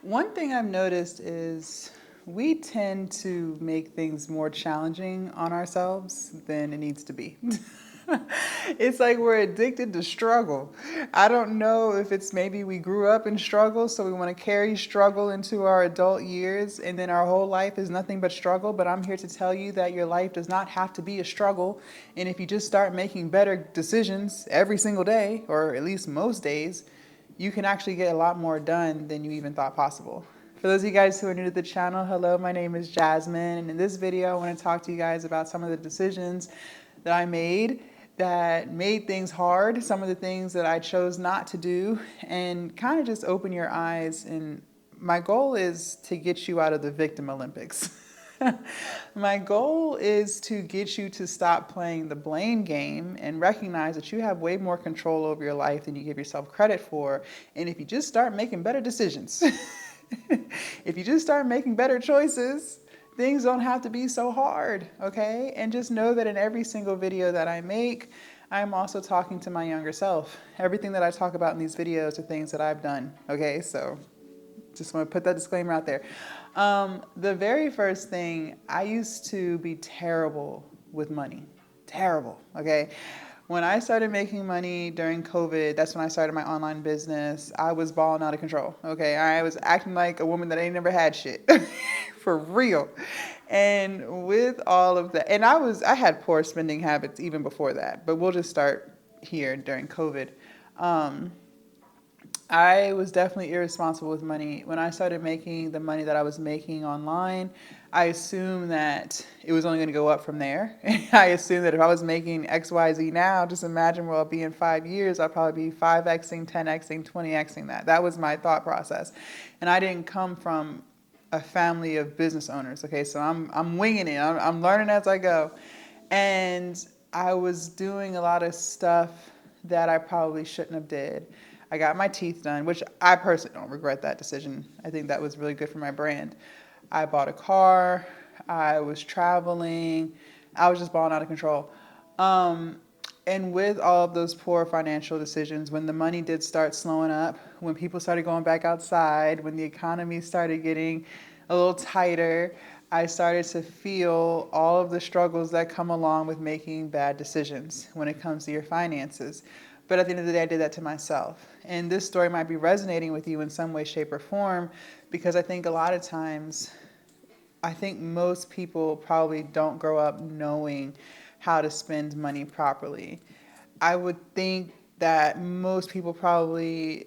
One thing I've noticed is we tend to make things more challenging on ourselves than it needs to be. It's like we're addicted to struggle. I don't know if it's maybe we grew up in struggle, so we want to carry struggle into our adult years, and then our whole life is nothing but struggle. But I'm here to tell you that your life does not have to be a struggle. And if you just start making better decisions every single day, or at least most days, you can actually get a lot more done than you even thought possible. For those of you guys who are new to the channel, hello, my name is Jasmine, and in this video I want to talk to you guys about some of the decisions that I made that made things hard, some of the things that I chose not to do, and kind of just open your eyes. And my goal is to get you out of the victim Olympics. My goal is to get you to stop playing the blame game and recognize that you have way more control over your life than you give yourself credit for. And if you just start making better decisions, if you just start making better choices, things don't have to be so hard, okay? And just know that in every single video that I make, I'm also talking to my younger self. Everything that I talk about in these videos are things that I've done, okay? So just want to put that disclaimer out there. The very first thing, I used to be terrible with money. Terrible, okay? When I started making money during COVID, that's when I started my online business. I was balling out of control, okay? I was acting like a woman that ain't never had shit, for real. And with all of that, and I had poor spending habits even before that, but we'll just start here during COVID. I was definitely irresponsible with money. When I started making the money that I was making online, I assumed that it was only going to go up from there. I assumed that if I was making XYZ now, just imagine where I'll be in 5 years, I'll probably be 5xing, 10xing, 20xing that. That was my thought process. And I didn't come from a family of business owners. Okay, so I'm winging it. I'm learning as I go. And I was doing a lot of stuff that I probably shouldn't have did. I got my teeth done, which I personally don't regret that decision. I think that was really good for my brand. I bought a car. I was traveling. I was just balling out of control. And with all of those poor financial decisions, when the money did start slowing up, when people started going back outside, when the economy started getting a little tighter, I started to feel all of the struggles that come along with making bad decisions when it comes to your finances. But at the end of the day, I did that to myself. And this story might be resonating with you in some way, shape, or form, because I think a lot of times, I think most people probably don't grow up knowing how to spend money properly. I would think that most people probably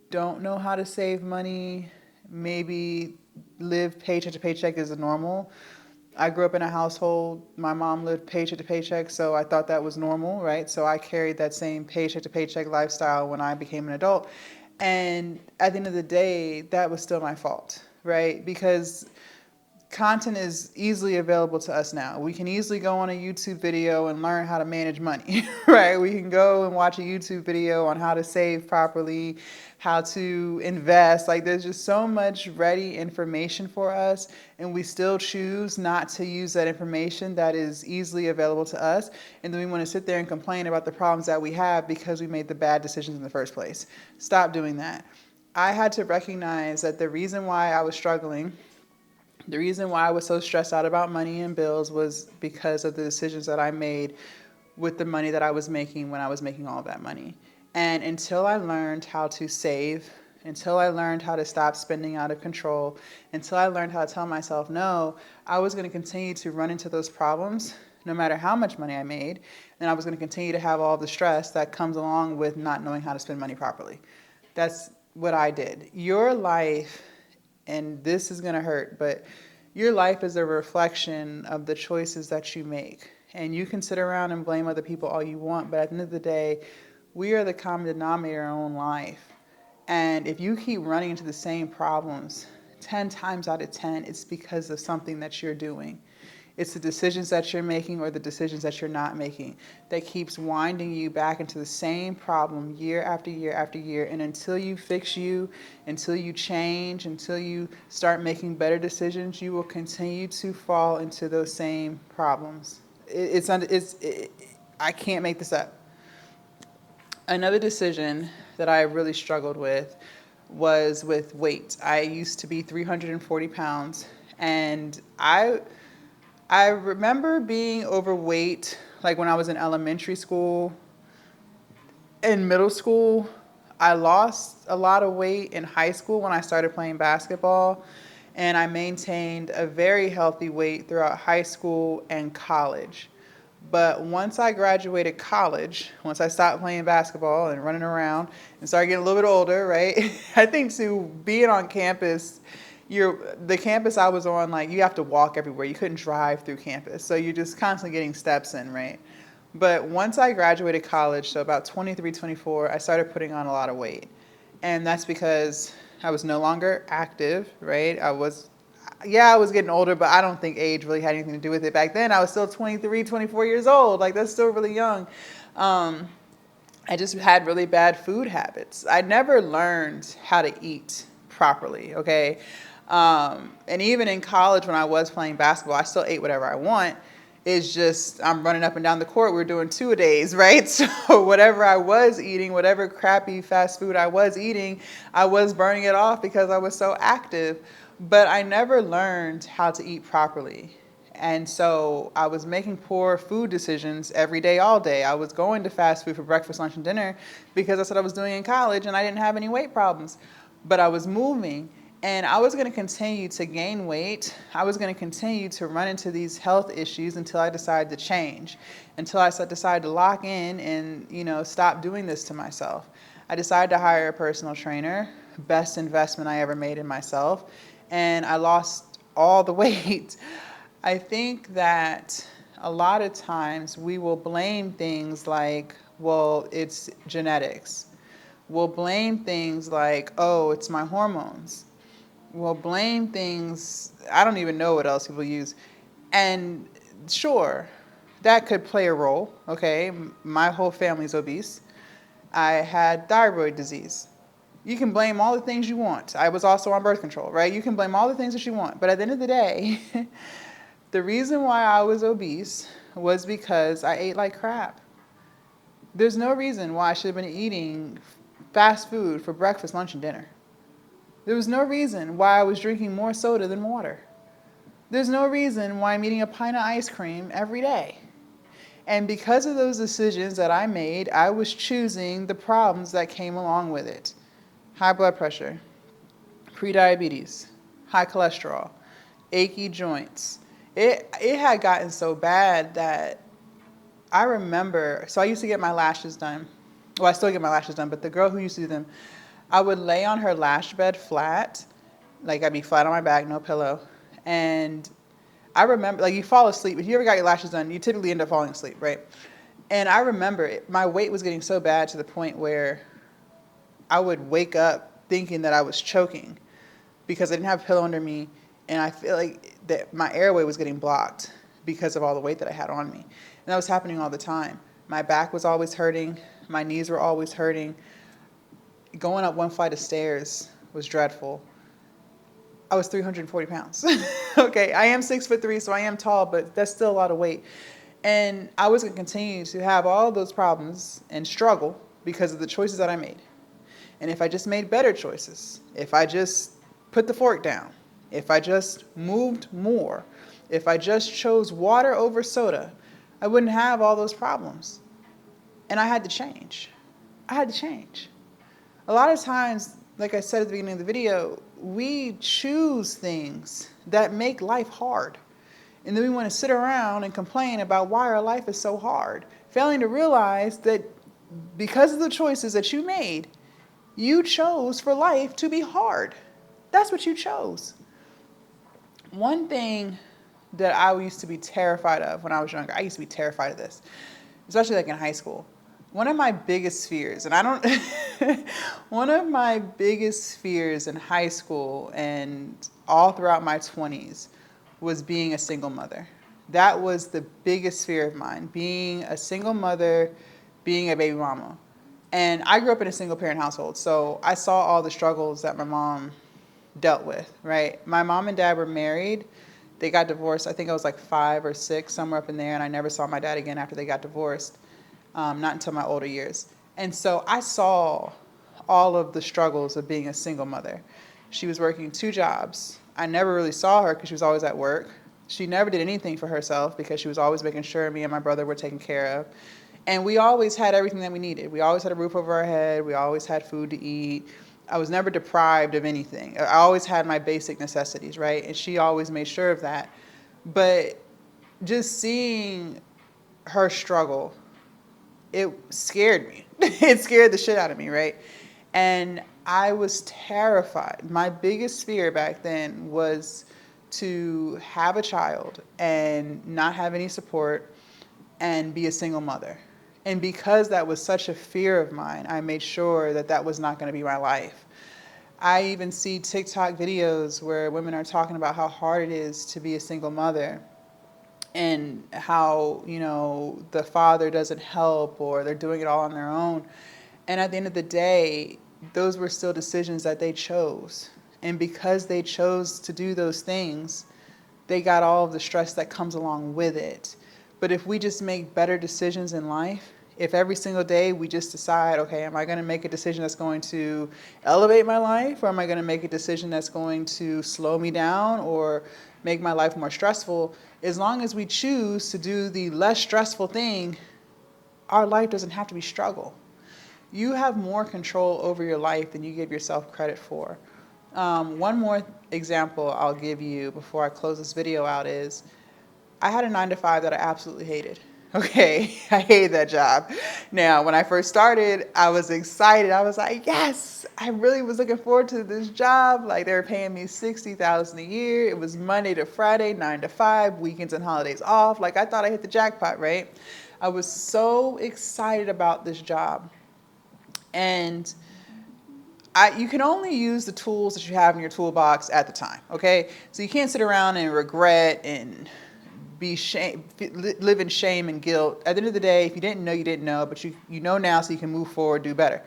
don't know how to save money, maybe live paycheck to paycheck is normal. I grew up in a household, my mom lived paycheck to paycheck, so I thought that was normal, right? So I carried that same paycheck to paycheck lifestyle when I became an adult. And at the end of the day, that was still my fault, right? Because content is easily available to us now. We can easily go on a YouTube video and learn how to manage money, right? We can go and watch a YouTube video on how to save properly, how to invest. Like there's just so much ready information for us, and we still choose not to use that information that is easily available to us. And then we want to sit there and complain about the problems that we have because we made the bad decisions in the first place. Stop doing that. I had to recognize that the reason why I was struggling, the reason why I was so stressed out about money and bills was because of the decisions that I made with the money that I was making when I was making all of that money. And until I learned how to save, until I learned how to stop spending out of control, until I learned how to tell myself no, I was going to continue to run into those problems no matter how much money I made. And I was going to continue to have all the stress that comes along with not knowing how to spend money properly. That's what I did. Your life, and this is going to hurt, but your life is a reflection of the choices that you make. And you can sit around and blame other people all you want, but at the end of the day, we are the common denominator in our own life. And if you keep running into the same problems 10 times out of 10, it's because of something that you're doing. It's the decisions that you're making or the decisions that you're not making that keeps winding you back into the same problem year after year after year. And until you fix you, until you change, until you start making better decisions, you will continue to fall into those same problems. I can't make this up. Another decision that I really struggled with was with weight. I used to be 340 pounds, and I remember being overweight like when I was in elementary school. In middle school, I lost a lot of weight in high school when I started playing basketball, and I maintained a very healthy weight throughout high school and college. But once I graduated college, once I stopped playing basketball and running around and started getting a little bit older, right? I think too, being on campus, the campus I was on, like you have to walk everywhere. You couldn't drive through campus. So you're just constantly getting steps in, right? But once I graduated college, so about 23, 24, I started putting on a lot of weight. And that's because I was no longer active, right? I was getting older, but I don't think age really had anything to do with it. Back then, I was still 23, 24 years old. Like, that's still really young. I just had really bad food habits. I never learned how to eat properly, okay? And even in college, when I was playing basketball, I still ate whatever I want. It's just I'm running up and down the court. We're doing two-a-days, right? So whatever I was eating, whatever crappy fast food I was eating, I was burning it off because I was so active. But I never learned how to eat properly. And so I was making poor food decisions every day, all day. I was going to fast food for breakfast, lunch, and dinner because that's what I was doing in college, and I didn't have any weight problems. But I was moving. And I was going to continue to gain weight. I was going to continue to run into these health issues until I decided to change, until I decided to lock in and, stop doing this to myself. I decided to hire a personal trainer, best investment I ever made in myself, and I lost all the weight. I think that a lot of times we will blame things like, well, it's genetics. We'll blame things like, oh, it's my hormones. Well, blame things, I don't even know what else people use. And sure, that could play a role, okay? My whole family's obese. I had thyroid disease. You can blame all the things you want. I was also on birth control, right? You can blame all the things that you want. But at the end of the day, the reason why I was obese was because I ate like crap. There's no reason why I should have been eating fast food for breakfast, lunch, and dinner. There was no reason why I was drinking more soda than water. There's no reason why I'm eating a pint of ice cream every day. And because of those decisions that I made, I was choosing the problems that came along with it. High blood pressure, prediabetes, high cholesterol, achy joints. It had gotten so bad that I remember, so I used to get my lashes done. Well, I still get my lashes done, but the girl who used to do them, I would lay on her lash bed flat, like I'd be flat on my back, no pillow. And I remember, like you fall asleep. If you ever got your lashes done, you typically end up falling asleep, right? And I remember my weight was getting so bad to the point where I would wake up thinking that I was choking because I didn't have a pillow under me. And I feel like that my airway was getting blocked because of all the weight that I had on me. And that was happening all the time. My back was always hurting. My knees were always hurting. Going up one flight of stairs was dreadful. I was 340 pounds. Okay, I am 6'3", so I am tall, but that's still a lot of weight. And I was going to continue to have all of those problems and struggle because of the choices that I made. And if I just made better choices, if I just put the fork down, if I just moved more, if I just chose water over soda, I wouldn't have all those problems. And I had to change. I had to change. A lot of times, like I said at the beginning of the video, we choose things that make life hard. And then we want to sit around and complain about why our life is so hard, failing to realize that because of the choices that you made, you chose for life to be hard. That's what you chose. One thing that I used to be terrified of when I was younger, I used to be terrified of this, especially like in high school. One of my biggest fears, one of my biggest fears in high school and all throughout my 20s was being a single mother. That was the biggest fear of mine, being a single mother, being a baby mama. And I grew up in a single parent household, so I saw all the struggles that my mom dealt with, right? My mom and dad were married. They got divorced. I think I was like 5 or 6, somewhere up in there, and I never saw my dad again after they got divorced. Not until my older years. And so I saw all of the struggles of being a single mother. She was working two jobs. I never really saw her because she was always at work. She never did anything for herself because she was always making sure me and my brother were taken care of. And we always had everything that we needed. We always had a roof over our head. We always had food to eat. I was never deprived of anything. I always had my basic necessities, right? And she always made sure of that. But just seeing her struggle, it scared me. It scared the shit out of me, right? And I was terrified. My biggest fear back then was to have a child and not have any support and be a single mother. And because that was such a fear of mine, I made sure that that was not going to be my life. I even see TikTok videos where women are talking about how hard it is to be a single mother and how, the father doesn't help or they're doing it all on their own. And at the end of the day, those were still decisions that they chose. And because they chose to do those things, they got all of the stress that comes along with it. But if we just make better decisions in life, if every single day we just decide, okay, am I going to make a decision that's going to elevate my life, or am I going to make a decision that's going to slow me down or make my life more stressful? As long as we choose to do the less stressful thing, our life doesn't have to be struggle. You have more control over your life than you give yourself credit for. One more example I'll give you before I close this video out is I had a 9-to-5 that I absolutely hated. Okay, I hated that job. Now, when I first started, I was excited. I was like, yes, I really was looking forward to this job. Like, they were paying me $60,000 a year. It was Monday to Friday, 9 to 5, weekends and holidays off. Like, I thought I hit the jackpot, right? I was so excited about this job. And you can only use the tools that you have in your toolbox at the time, okay? So you can't sit around and regret and live in shame and guilt. At the end of the day, if you didn't know, you didn't know, but you know now, so you can move forward, do better.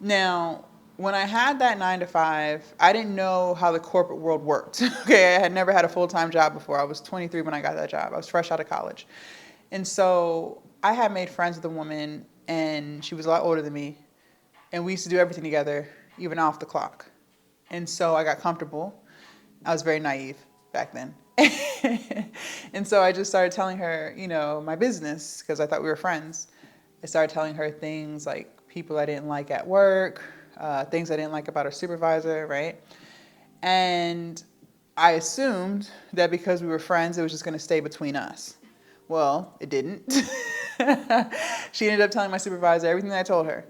Now, when I had that 9-to-5, I didn't know how the corporate world worked. Okay, I had never had a full-time job before. I was 23 when I got that job. I was fresh out of college. And so I had made friends with a woman, and she was a lot older than me, and we used to do everything together, even off the clock. And so I got comfortable. I was very naive back then. And so I just started telling her, my business, because I thought we were friends. I started telling her things like people I didn't like at work, things I didn't like about our supervisor, right? And I assumed that because we were friends, it was just going to stay between us. Well, it didn't. She ended up telling my supervisor everything that I told her.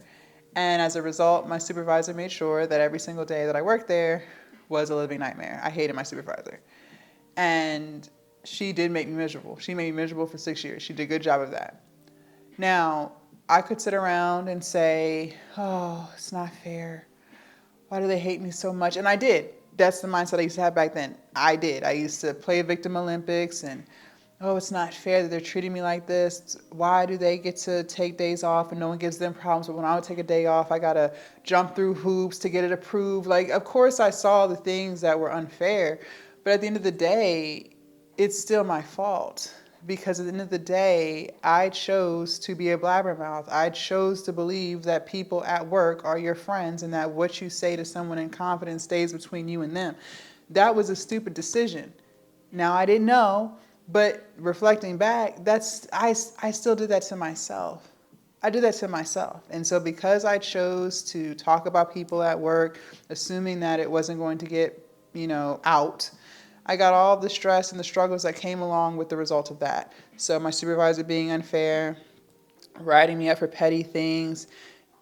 And as a result, my supervisor made sure that every single day that I worked there was a living nightmare. I hated my supervisor. And she did make me miserable. She made me miserable for 6 years. She did a good job of that. Now, I could sit around and say, oh, it's not fair. Why do they hate me so much? And I did. That's the mindset I used to have back then. I did. I used to play Victim Olympics and, oh, it's not fair that they're treating me like this. Why do they get to take days off and no one gives them problems? But when I would take a day off, I got to jump through hoops to get it approved. Like, of course, I saw the things that were unfair. But at the end of the day, it's still my fault. Because at the end of the day, I chose to be a blabbermouth. I chose to believe that people at work are your friends and that what you say to someone in confidence stays between you and them. That was a stupid decision. Now, I didn't know, but reflecting back, I still did that to myself. I did that to myself. And so because I chose to talk about people at work, assuming that it wasn't going to get, out, I got all the stress and the struggles that came along with the result of that. So my supervisor being unfair, writing me up for petty things.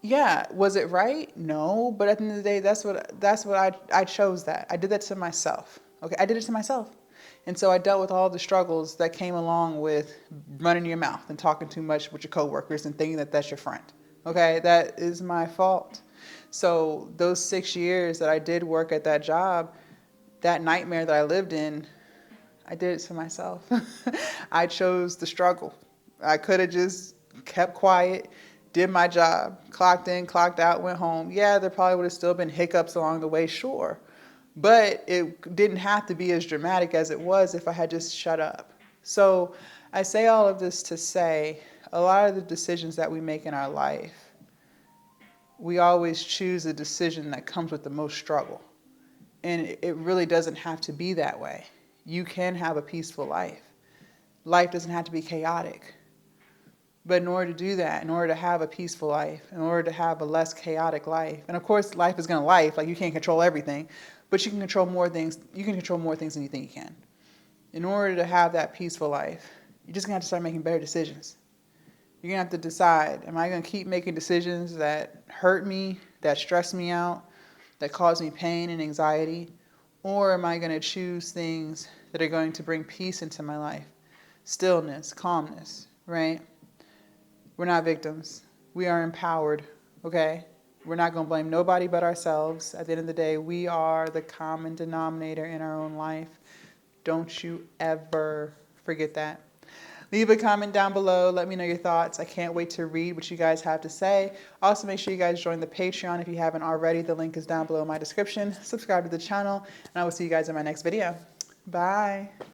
Yeah, was it right? No, but at the end of the day, that's what I chose that. I did that to myself. Okay, I did it to myself. And so I dealt with all the struggles that came along with running your mouth and talking too much with your coworkers and thinking that that's your friend. Okay, that is my fault. So those 6 years that I did work at that job, that nightmare that I lived in, I did it to myself. I chose the struggle. I could have just kept quiet, did my job, clocked in, clocked out, went home. Yeah, there probably would have still been hiccups along the way, sure. But it didn't have to be as dramatic as it was if I had just shut up. So I say all of this to say a lot of the decisions that we make in our life, we always choose a decision that comes with the most struggle. And it really doesn't have to be that way. You can have a peaceful life. Life doesn't have to be chaotic. But in order to do that, in order to have a peaceful life, in order to have a less chaotic life, and of course life is going to life, like you can't control everything, but you can control more things. You can control more things than you think you can. In order to have that peaceful life, you're just going to have to start making better decisions. You're going to have to decide, am I going to keep making decisions that hurt me, that stress me out, that cause me pain and anxiety? Or am I going to choose things that are going to bring peace into my life? Stillness, calmness, right? We're not victims. We are empowered, okay? We're not going to blame nobody but ourselves. At the end of the day, we are the common denominator in our own life. Don't you ever forget that. Leave a comment down below. Let me know your thoughts. I can't wait to read what you guys have to say. Also, make sure you guys join the Patreon if you haven't already. The link is down below in my description. Subscribe to the channel, and I will see you guys in my next video. Bye.